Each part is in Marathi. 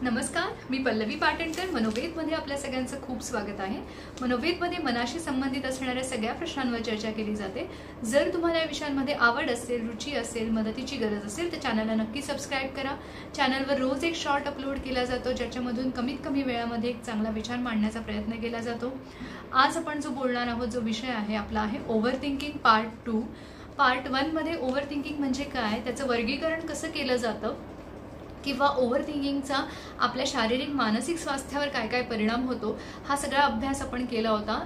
नमस्कार, मी पल्लवी पाटणकर. मनोवेदमध्ये आपल्या सगळ्यांचं खूप स्वागत आहे. मनोवेदमध्ये मनाशी संबंधित असणाऱ्या सगळ्या प्रश्नांवर चर्चा केली जाते. जर तुम्हाला या विषयांमध्ये आवड असेल, रुची असेल, मदतीची गरज असेल तर चॅनलला नक्की सबस्क्राईब करा. चॅनलवर रोज एक शॉर्ट अपलोड केला जातो ज्याच्यामधून कमीत कमी वेळामध्ये एक चांगला विचार मांडण्याचा प्रयत्न केला जातो. आज आपण जो बोलणार आहोत, जो विषय आहे आपला आहे ओव्हर थिंकिंग पार्ट 2. पार्ट 1 मध्ये ओव्हर थिंकिंग म्हणजे काय, त्याचं वर्गीकरण कसं केलं जातं किंवा ओव्हर थिंकिंगचा आपल्या शारीरिक मानसिक स्वास्थ्यावर काय काय परिणाम होतो, हा सगळा अभ्यास आपण केला होता.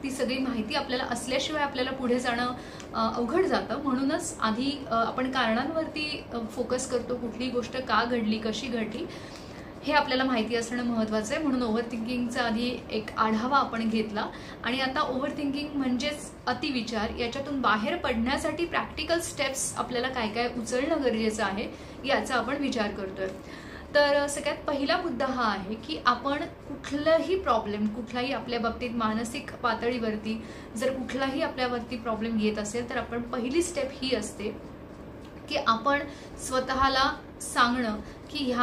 ती सगळी माहिती आपल्याला असल्याशिवाय आपल्याला पुढे जाणं अवघड जातं. म्हणूनच आधी आपण कारणांवरती फोकस करतो. कुठली गोष्ट का घडली, कशी घडली हे आपल्याला माहिती असणं महत्त्वाचं आहे. म्हणून ओव्हर थिंकिंगचा आधी एक आढावा आपण घेतला आणि आता ओव्हर थिंकिंग म्हणजेच अतिविचार, याच्यातून बाहेर पडण्यासाठी प्रॅक्टिकल स्टेप्स आपल्याला काय काय उचलणं गरजेचं आहे याचा आपण विचार करतोय. तर सगळ्यात पहिला मुद्दा हा आहे की आपण कुठलाही प्रॉब्लेम, कुठलाही आपल्या बाबतीत मानसिक पातळीवरती जर कुठलाही आपल्यावरती प्रॉब्लेम येत असेल तर आपण पहिली स्टेप ही असते की आपण स्वतःला सांगणं की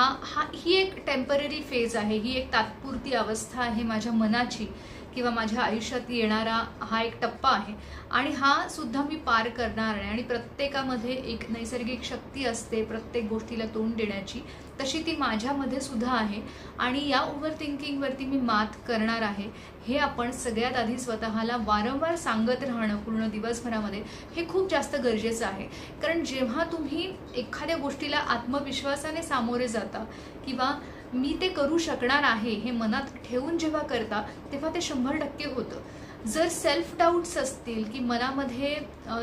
ही एक टेम्पररी फेज आहे, ही एक तात्पुरती अवस्था आहे माझ्या मनाची किंवा माझ्या आयुष्यात येणारा हा एक टप्पा आहे आणि हा सुद्धा मी पार करणार आहे. आणि प्रत्येकामध्ये एक नैसर्गिक शक्ती असते प्रत्येक गोष्टीला तोंड देण्याची, तशी ती माझ्यामध्ये सुद्धा आहे आणि या ओव्हर थिंकिंगवरती मी मात करणार आहे हे आपण सगळ्यात आधी स्वतःला वारंवार सांगत राहणं पूर्ण दिवसभरामध्ये हे खूप जास्त गरजेचं आहे. कारण जेव्हा तुम्ही एखाद्या गोष्टीला आत्मविश्वासाने सामोरे जाता किंवा मी ते करू शकणार आहे हे मनात ठेवून जेव्हा करता तेव्हा ते 100% होतं. जर सेल्फ डाऊट्स असतील की मनामध्ये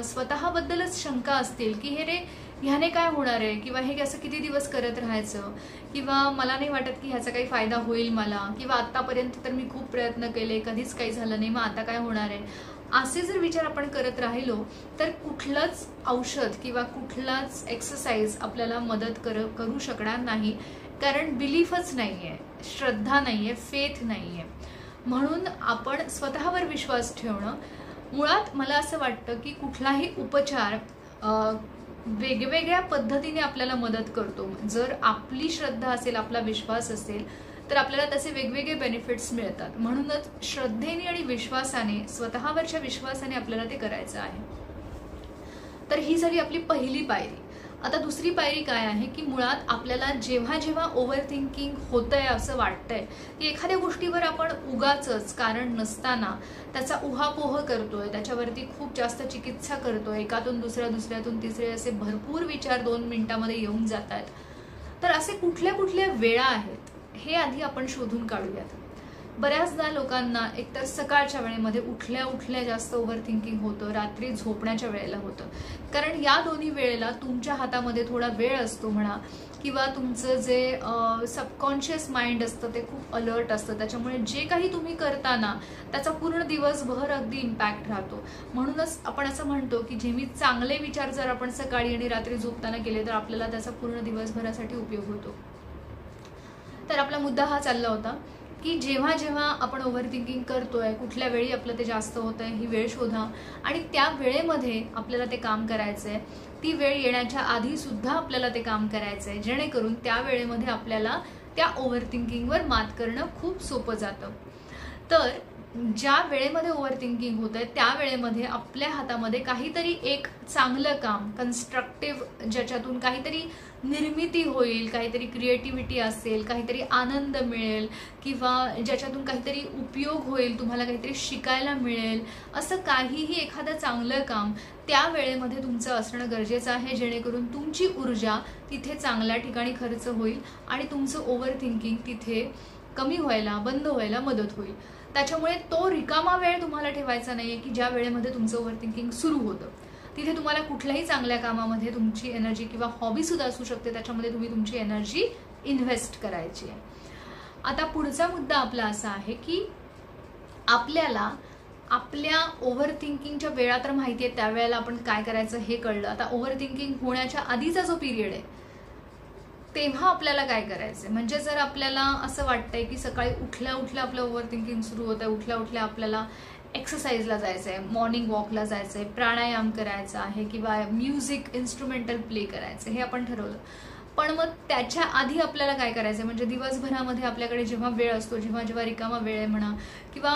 स्वतःबद्दलच शंका असतील की हे रे ह्याने काय होणार आहे किंवा हे असं किती दिवस करत राहायचं किंवा मला नाही वाटत की ह्याचा काही फायदा होईल मला किंवा आत्तापर्यंत तर मी खूप प्रयत्न केले, कधीच काही झालं नाही, मग आता काय होणार आहे, असे जर विचार आपण करत राहिलो तर कुठलंच औषध किंवा कुठलाच एक्सरसाइज आपल्याला मदत करू शकणार नाही. कारण बिलीफच नाहीये, श्रद्धा नाहीये, फेथ नाहीये. म्हणून आपण स्वतःवर विश्वास ठेवणं, मुळात मला असं वाटतं की कुठलाही उपचार वेगवेगळ्या पद्धतीने आपल्याला मदत करतो. जर आपली श्रद्धा असेल, आपला विश्वास असेल तर आपल्याला त्याचे वेगवेगळे बेनिफिट्स मिळतात. म्हणूनच श्रद्धेने आणि विश्वासाने, स्वतःवरच्या विश्वासाने आपल्याला ते करायचं आहे. तर ही झाली आपली पहिली पायरी. आता दुसरी पायरी काय आहे की मुळात आपल्याला जेव्हा जेव्हा ओव्हर थिंकिंग होतंय असं वाटतंय की एखाद्या गोष्टीवर आपण उगाचच कारण नसताना त्याचा उहापोह करतोय, त्याच्यावरती खूप जास्त चिकित्सा करतोय, एकातून दुसऱ्या, दुसऱ्यातून तिसरे असे भरपूर विचार 2 मिनिटांमध्ये येऊन जात आहेत. तर असे कुठल्या कुठल्या वेळा आहेत हे आधी आपण शोधून काढूयात. बऱ्याचदा लोकांना एकतर सकाळच्या वेळेमध्ये उठल्या उठल्या जास्त ओव्हर थिंकिंग होतं, रात्री झोपण्याच्या वेळेला होतं. कारण या दोन्ही वेळेला तुमच्या हातामध्ये थोडा वेळ असतो म्हणा किंवा तुमचं जे सबकॉन्शियस माइंड असतं ते खूप अलर्ट असतं. त्याच्यामुळे जे काही तुम्ही करताना त्याचा पूर्ण दिवसभर अगदी इम्पॅक्ट राहतो. म्हणूनच आपण असं म्हणतो की नेहमी चांगले विचार जर आपण सकाळी आणि रात्री झोपताना केले तर आपल्याला त्याचा पूर्ण दिवसभरासाठी उपयोग होतो. तर आपला मुद्दा हा चालला होता की जेव्हा जेव्हा आपण ओव्हर थिंकिंग करतोय, कुठल्या वेळी आपलं ते जास्त होतंय ही वेळ शोधा आणि त्या वेळेमध्ये आपल्याला ते काम करायचंय. ती वेळ येण्याच्या आधी सुद्धा आपल्याला ते काम करायचंय, जेणेकरून त्या वेळेमध्ये आपल्याला त्या ओव्हर थिंकिंगवर मात करणं खूप सोपं जातं. तर ज्या वेळेमध्ये ओव्हर थिंकिंग होतंय त्या वेळेमध्ये आपल्या हातामध्ये काहीतरी एक चांगलं काम, कन्स्ट्रक्टिव्ह, ज्याच्यातून काहीतरी निर्मिती होईल, काहीतरी क्रिएटिव्हिटी असेल, काहीतरी आनंद मिळेल किंवा ज्याच्यातून काहीतरी उपयोग होईल, तुम्हाला काहीतरी शिकायला मिळेल, असं काहीही एखादं चांगलं काम त्या वेळेमध्ये तुमचं असणं गरजेचं आहे, जेणेकरून तुमची ऊर्जा तिथे चांगल्या ठिकाणी खर्च होईल आणि तुमचं ओव्हर थिंकिंग तिथे कमी व्हायला, बंद व्हायला मदत होईल. त्याच्यामुळे तो रिकामा वेळ तुम्हाला ठेवायचा नाहीये की ज्या वेळेमध्ये तुमचं ओव्हर थिंकिंग सुरू होतं. तिथे तुम्हाला कुठल्याही चांगल्या कामामध्ये तुमची एनर्जी किंवा हॉबी सुद्धा असू शकते, त्याच्यामध्ये तुम्ही तुमची एनर्जी इन्व्हेस्ट करायची आहे. आता पुढचा मुद्दा आपला असा आहे की आपल्याला आपल्या ओव्हर थिंकिंगच्या वेळा तर माहिती आहे, त्यावेळेला आपण काय करायचं हे कळलं. आता ओव्हर थिंकिंग होण्याच्या आधीचा जो पिरियड आहे तेव्हा आपल्याला काय करायचं, म्हणजे जर आपल्याला असं वाटतंय की सकाळी उठल्या उठल्या आपलं ओव्हर थिंकिंग सुरू होतं आहे, उठल्या उठल्या आपल्याला एक्सरसाइजला जायचं आहे, मॉर्निंग वॉकला जायचं आहे, प्राणायाम करायचा आहे किंवा म्युझिक इन्स्ट्रुमेंटल प्ले करायचं हे आपण ठरवलं, पण मग त्याच्या आधी आपल्याला काय करायचं, म्हणजे दिवसभरामध्ये आपल्याकडे जेव्हा वेळ असतो, जेव्हा जेव्हा रिकामा वेळ आहे म्हणा, किंवा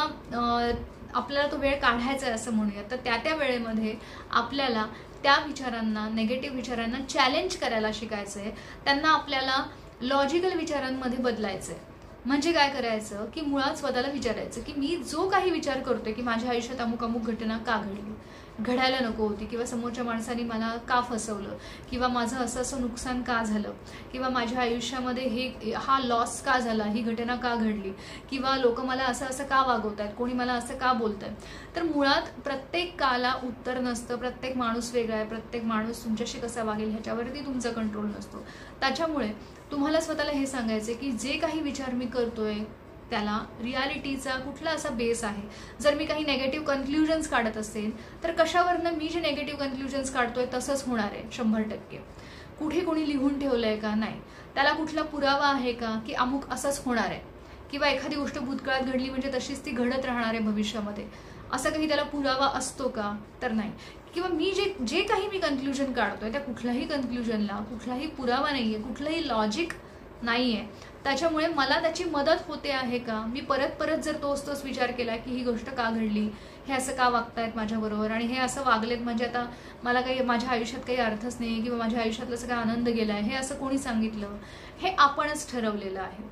आपल्याला तो वेळ काढायचा आहे असं म्हणूया, तर त्या वेळेमध्ये आपल्याला त्या विचारांना, नेगेटिव्ह विचारांना चॅलेंज करायला शिकायचं आहे. त्यांना आपल्याला लॉजिकल विचारांमध्ये बदलायचं आहे. म्हणजे काय करायचं की मुळात स्वतःला विचारायचं की मी जो काही विचार करतोय की माझ्या आयुष्यात अमुक अमुक घटना का घडली, घडायला नको होती, किंवा समोरच्या माणसाने मला का फसवलं, किंवा माझं असं असं नुकसान का झालं, किंवा माझ्या आयुष्यामध्ये हा लॉस का झाला, ही घटना का घडली, किंवा लोक मला असं असं का वागवतात, कोणी मला असं का बोलतंय. तर मुळात प्रत्येकाला उत्तर नसतं, प्रत्येक माणूस वेगळा आहे, प्रत्येक माणूस तुमच्याशी कसा वागेल ह्याच्यावरती तुमचा कंट्रोल नसतो. त्याच्यामुळे तुम्हाला स्वतःला हे सांगायचं की जे काही विचार मी करतोय त्याला रियालिटीचा कुठला असा बेस आहे. जर मी काही नेगेटिव्ह कन्क्लुजन्स काढत असेल तर कशावरनं मी जे नेगेटिव्ह कन्क्लुजन्स काढतोय तसंच होणार आहे 100%. कुठे कोणी लिहून ठेवलंय का, नाही, त्याला कुठला पुरावा आहे का की अमुक असंच होणार आहे, किंवा एखादी गोष्ट भूतकाळात घडली म्हणजे तशीच ती घडत राहणार आहे भविष्यामध्ये, असा काही त्याला पुरावा असतो का, तर नाही. किंवा मी जे काही मी कन्क्लुजन काढतोय त्या कुठल्याही कन्क्लुजनला कुठलाही पुरावा नाहीये, कुठलंही लॉजिक नाहीये. त्याच्यामुळे मला त्याची मदत होते आहे का, मी परत परत जर तोच विचार केला की ही गोष्ट का घडली, हे असं का वागतायत माझ्याबरोबर, आणि हे असं वागलेत म्हणजे आता मला काही माझ्या आयुष्यात काही अर्थच नाही, किंवा माझ्या आयुष्यातला सगळा आनंद गेलाय, हे असं कोणी सांगितलं, हे आपणच ठरवलेलं आहे.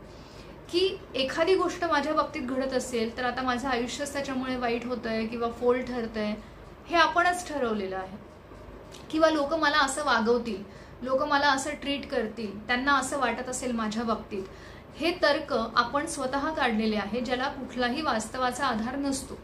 की एखादी गोष्ट माझ्या बाबतीत घडत असेल तर आता माझं आयुष्यच त्याच्यामुळे वाईट होतंय किंवा फोल ठरतंय, हे आपणच ठरवलेलं आहे. किंवा लोक मला असं वागवतील, लोक मला असं ट्रीट करतील, त्यांना असं वाटत असेल माझ्या बाबतीत, हे तर्क आपण स्वतः काढलेले आहे, ज्याला कुठलाही वास्तवाचा आधार नसतो.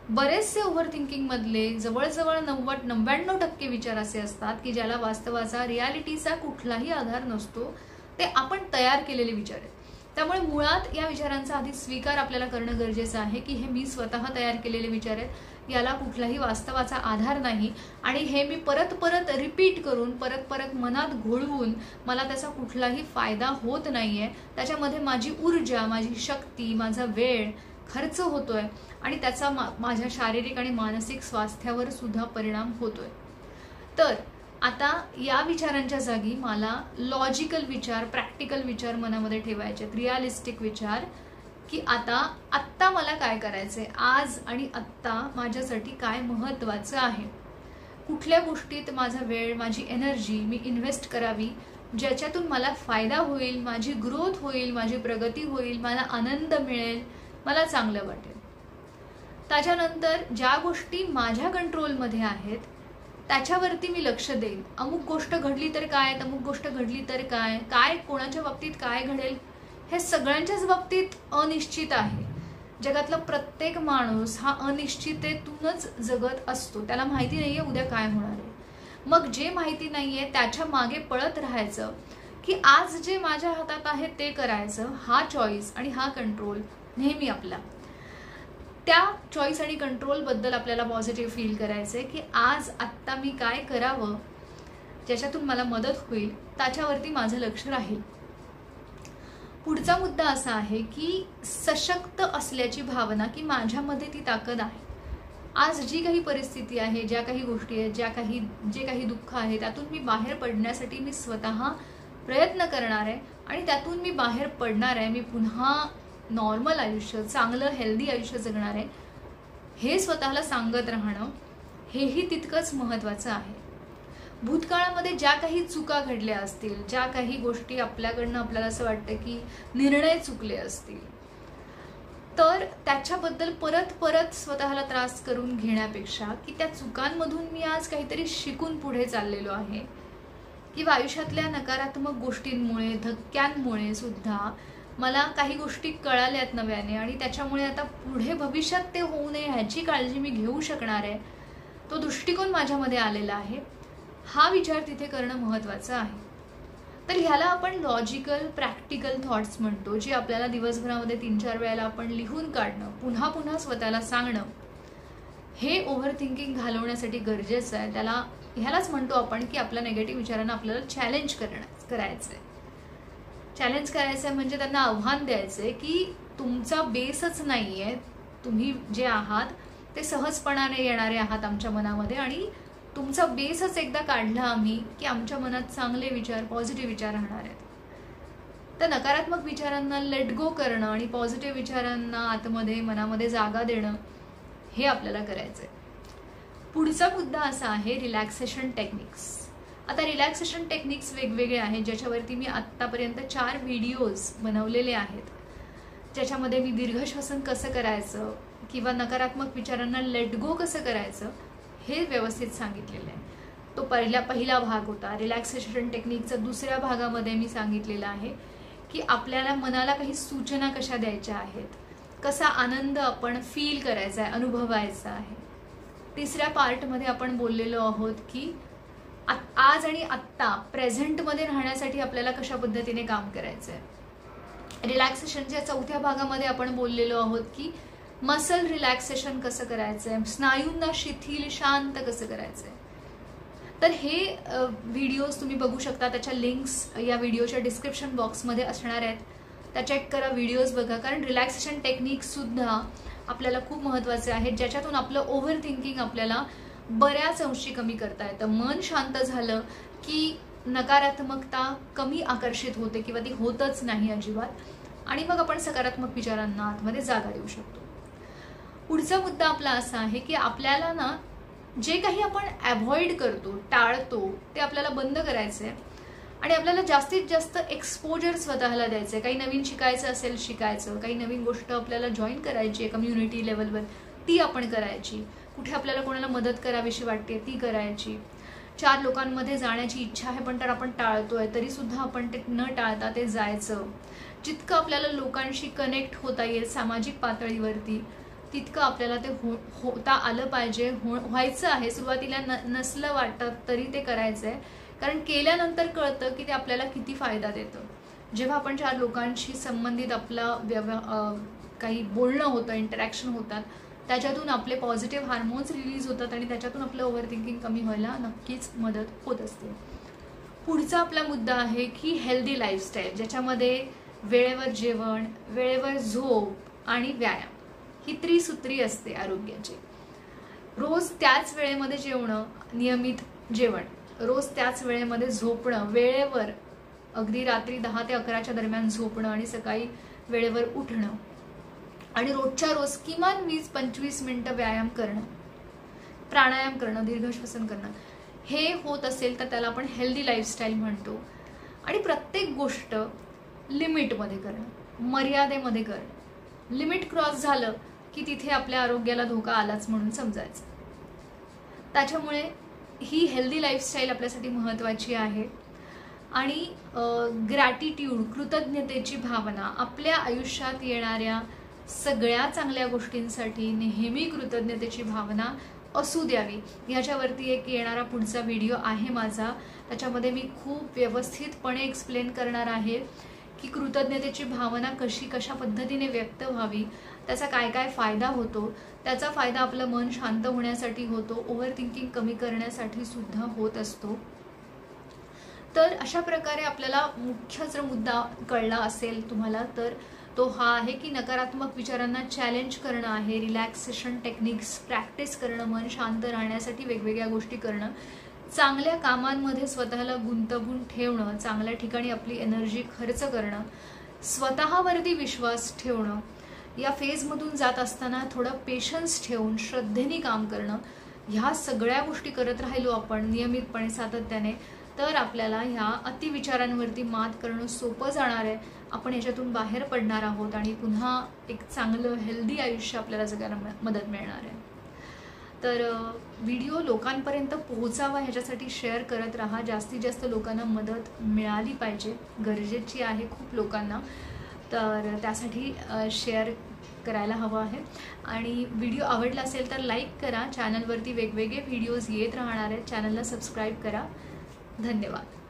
बरेचसे ओव्हरथिंकिंग मधले जवळजवळ 99% विचार असे असतात की ज्याला वास्तवाचा, रियालिटीचा कुठलाही आधार नसतो, ते आपण तयार केलेले विचार आहेत. त्यामुळे मुळात या विचारांचा आधी स्वीकार आपल्याला करणं गरजेचं आहे की हे मी स्वतः तयार केलेले विचार आहेत, याला कुठलाही वास्तवाचा आधार नाही, आणि हे मी परत परत रिपीट करून परत परत मनात घोळवून मला त्याचा कुठलाही फायदा होत नाहीये. त्याच्यामध्ये माझी ऊर्जा, माझी शक्ती, माझा वेळ खर्च होतोय, आणि त्याचा माझ्या शारीरिक आणि मानसिक स्वास्थ्यावर सुद्धा परिणाम होतोय. तर आता या विचारांच्या जागी मला लॉजिकल विचार, प्रॅक्टिकल विचार मनामध्ये ठेवायचे, रिअलिस्टिक विचार, की आत्ता मला काय करायचंय, आज आणि आत्ता माझ्यासाठी काय महत्त्वाचं आहे, कुठल्या गोष्टीत माझा वेळ, माझी एनर्जी मी इन्व्हेस्ट करावी, ज्याच्यातून मला फायदा होईल, माझी ग्रोथ होईल, माझी प्रगती होईल, मला आनंद मिळेल, मला चांगलं वाटेल. त्याच्यानंतर ज्या गोष्टी माझ्या कंट्रोलमध्ये आहेत त्याच्यावरती मी लक्ष देईन. अमुक गोष्ट घडली तर काय, अमुक गोष्ट घडली तर काय, काय कोणाच्या बाबतीत काय घडेल हे सगळ्यांच्याच बाबतीत अनिश्चित आहे. जगातला प्रत्येक माणूस हा अनिश्चिततेतूनच जगत असतो, त्याला माहिती नाहीये उद्या काय होणार आहे. मग जे माहिती नाहीये त्याच्या मागे पळत राहायचं की आज जे माझ्या हातात आहे ते करायचं, हा चॉईस आणि हा कंट्रोल नेहमी आपला. त्या चॉईस आणि कंट्रोल बद्दल आपल्याला पॉझिटिव्ह फील करायचंय की आज आत्ता मी काय करावं ज्याच्यातून मला मदत होईल, त्याच्यावरती माझं लक्ष राहील. पुढचा मुद्दा असा आहे की सशक्त असल्याची भावना, की माझ्यामध्ये ती ताकद आहे. आज जी काही परिस्थिती आहे, ज्या काही गोष्टी आहेत, जे काही दुःख आहे, त्यातून मी बाहेर पडण्यासाठी मी स्वतः प्रयत्न करणार आहे, आणि त्यातून मी बाहेर पडणार आहे. मी पुन्हा नॉर्मल आयुष्य, चांगलं हेल्दी आयुष्य जगणार आहे, हे स्वतःला सांगत राहणं हेही तितकंच महत्त्वाचं आहे. भूतकाळामध्ये ज्या काही चुका घडल्या असतील, ज्या काही गोष्टी आपल्याकडनं आपल्याला असं वाटतं की निर्णय चुकले असतील, तर त्याच्याबद्दल परत परत स्वतःला त्रास करून घेण्यापेक्षा की त्या चुकांमधून मी आज काहीतरी शिकून पुढे चाललेलो आहे, किंवा आयुष्यातल्या नकारात्मक गोष्टींमुळे, धक्क्यांमुळे सुद्धा मला काही गोष्टी कळाल्यात नव्याने, आणि त्याच्यामुळे आता पुढे भविष्यात ते होऊ नये ह्याची काळजी मी घेऊ शकणार आहे, तो दृष्टिकोन माझ्यामध्ये आलेला आहे, हा विचार तिथे करणं महत्त्वाचं आहे. तर ह्याला आपण लॉजिकल प्रॅक्टिकल थॉट्स म्हणतो, जे आपल्याला दिवसभरामध्ये 3-4 वेळेला आपण लिहून काढणं, पुन्हा पुन्हा स्वतःला सांगणं, हे ओव्हरथिंकिंग घालवण्यासाठी गरजेचं आहे. ह्यालाच म्हणतो आपण की आपल्या नेगेटिव्ह विचारांना आपल्याला चॅलेंज करायचं आहे. चॅलेंज करायचं म्हणजे त्यांना आव्हान द्यायचंय की तुमचा बेसच नाहीये, तुम्ही जे आहात ते सहजपणाने येणारे आहात आमच्या मनामध्ये, आणि तुमचा बेसच एकदा काढला आम्ही की आमच्या मनात चांगले विचार, पॉझिटिव्ह विचार राहणार आहेत. तर नकारात्मक विचारांना लेट गो करणं आणि पॉझिटिव्ह विचारांना आतमध्ये मनामध्ये जागा देणं हे आपल्याला करायचंय. पुढचा मुद्दा असा आहे रिलॅक्सेशन टेक्निक्स. आता रिलॅक्सेशन टेक्निक्स वेगवेगळे आहेत, ज्याच्यावरती मी आत्तापर्यंत 4 व्हिडिओज बनवलेले आहेत, ज्याच्यामध्ये मी दीर्घ श्वसन कसं करायचं किंवा नकारात्मक विचारांना लेट गो कसं करायचं हे व्यवस्थित सांगितलेलं आहे. तो पहिला भाग होता. रिलॅक्सेशन टेक्निकचा दुसऱ्या भागामध्ये मी सांगितलेलं आहे की आपल्याला मनाला काही सूचना कशा द्यायच्या आहेत, कसा आनंद आपण फील करायचा आहे, अनुभवायचा आहे. तिसऱ्या पार्टमध्ये आपण बोललेलो आहोत की आज आणि आत्ता प्रेझेंटमध्ये राहण्यासाठी आपल्याला कशा पद्धतीने काम करायचं आहे. रिलॅक्सेशनच्या चौथ्या भागामध्ये आपण बोललेलो आहोत की मसल रिलॅक्सेशन कसं करायचं आहे, स्नायूंना शिथिल शांत कसं करायचं आहे. तर हे व्हिडिओज तुम्ही बघू शकता. त्याच्या लिंक्स या व्हिडिओच्या डिस्क्रिप्शन बॉक्समध्ये असणार आहेत. त्या चेक करा, व्हिडिओज बघा. कारण रिलॅक्सेशन टेक्निक्ससुद्धा आपल्याला खूप महत्त्वाचे आहेत, ज्याच्यातून आपलं ओव्हर थिंकिंग आपल्याला बऱ्याच अंशी कमी करता येतं. मन शांत झालं की नकारात्मकता कमी आकर्षित होते किंवा ती होतच नाही अजिबात, आणि मग आपण सकारात्मक विचारांना आतमध्ये जागा देऊ शकतो. पुढचा मुद्दा आपला असा आहे की आपल्याला ना जे काही आपण अवॉइड करतो, टाळतो, ते आपल्याला बंद करायचं आहे आणि आपल्याला जास्तीत जास्त एक्सपोजर स्वतःला द्यायचं आहे. काही नवीन शिकायचं असेल शिकायचं, काही नवीन गोष्ट आपल्याला जॉईन करायची आहे कम्युनिटी लेवलवर ती आपण करायची, कुठे आपल्याला कोणाला मदत करावीशी वाटते ती करायची, 4 लोकांमध्ये जाण्याची इच्छा आहे पण तर आपण टाळतोय तरी सुद्धा आपण ते न टाळता ते जायचं. जितकं आपल्याला लोकांशी कनेक्ट होता येईल सामाजिक पातळीवरती तितकं आपल्याला ते होता आलं पाहिजे, व्हायचं आहे. सुरुवातीला नसलं वाटत तरी ते करायचं आहे, कारण केल्यानंतर कळतं की ते आपल्याला किती फायदा देतं. जेव्हा आपण 4 लोकांशी संबंधित आपला काही बोलणं होतं, इंटरॅक्शन होतात, त्याच्यातून आपले पॉझिटिव्ह हार्मोन्स रिलीज होतात आणि त्याच्यातून आपलं ओव्हर थिंकिंग कमी व्हायला नक्कीच मदत होत असते. पुढचा आपला मुद्दा आहे की हेल्दी लाईफस्टाईल, ज्याच्यामध्ये वेळेवर जेवण, वेळेवर झोप आणि व्यायाम ही त्रिसूत्री असते आरोग्याची. रोज त्याच वेळेमध्ये जेवणं, नियमित जेवण, रोज त्याच वेळेमध्ये झोपणं, वेळेवर अगदी रात्री 10 ते 11च्या दरम्यान झोपणं आणि सकाळी वेळेवर उठणं, आणि रोजच्या रोज किमान 20-25 मिनिटं व्यायाम करणं, प्राणायाम करणं, दीर्घ श्वसन करणं, हे होत असेल तर त्याला आपण हेल्दी लाईफस्टाईल म्हणतो. आणि प्रत्येक गोष्ट लिमिटमध्ये करणं, मर्यादेमध्ये करणं. लिमिट क्रॉस झालं की तिथे आपल्या आरोग्याला धोका आलाच म्हणून समजायचं. त्याच्यामुळे ही हेल्दी लाईफस्टाईल आपल्यासाठी महत्त्वाची आहे. आणि ग्रॅटिट्यूड, कृतज्ञतेची भावना, आपल्या आयुष्यात येणाऱ्या सगळ्या चांगल्या गोष्टींसाठी नेहमी कृतज्ञतेची भावना असू द्यावी. ह्याच्यावरती एक येणारा पुढचा व्हिडिओ आहे माझा, त्याच्यामध्ये मी खूप व्यवस्थितपणे एक्सप्लेन करणार आहे की कृतज्ञतेची भावना कशा पद्धतीने व्यक्त व्हावी, त्याचा काय काय फायदा होतो. त्याचा फायदा आपलं मन शांत होण्यासाठी होतो, ओव्हर थिंकिंग कमी करण्यासाठी सुद्धा होत असतो. तर अशा प्रकारे आपल्याला मुख्य जर मुद्दा कळला असेल तुम्हाला तर तो हा आहे की नकारात्मक विचारांना चॅलेंज करणं आहे, रिलॅक्सेशन टेक्निक्स प्रॅक्टिस करणं, मन शांत राहण्यासाठी वेगवेगळ्या गोष्टी करणं, चांगल्या कामांमध्ये स्वतःला गुंतवून ठेवणं, चांगल्या ठिकाणी आपली एनर्जी खर्च करणं, स्वतःवरती विश्वास ठेवणं, या फेजमधून जात असताना थोडं पेशन्स ठेवून श्रद्धेने काम करणं. ह्या सगळ्या गोष्टी करत राहिलो आपण नियमितपणे सातत्याने तर आपल्याला ह्या अतिविचारांवरती मात करणं सोपं जाणार आहे. आपण याच्यातून बाहेर पडणार आहोत आणि पुन्हा एक चांगलं हेल्दी आयुष्य आपल्याला जगायला मदत मिळणार आहे. तर व्हिडिओ लोकांपर्यंत पोहोचावा ह्याच्यासाठी शेअर करत राहा. जास्तीत जास्त लोकांना मदत मिळाली पाहिजे, गरजेची आहे खूप लोकांना. तर त्यासाठी शेअर करायला हवं आहे. आणि व्हिडिओ आवडला असेल तर लाईक करा. चॅनलवरती वेगवेगळे व्हिडिओज येत राहणार आहेत. चॅनलला सबस्क्राईब करा. धन्यवाद.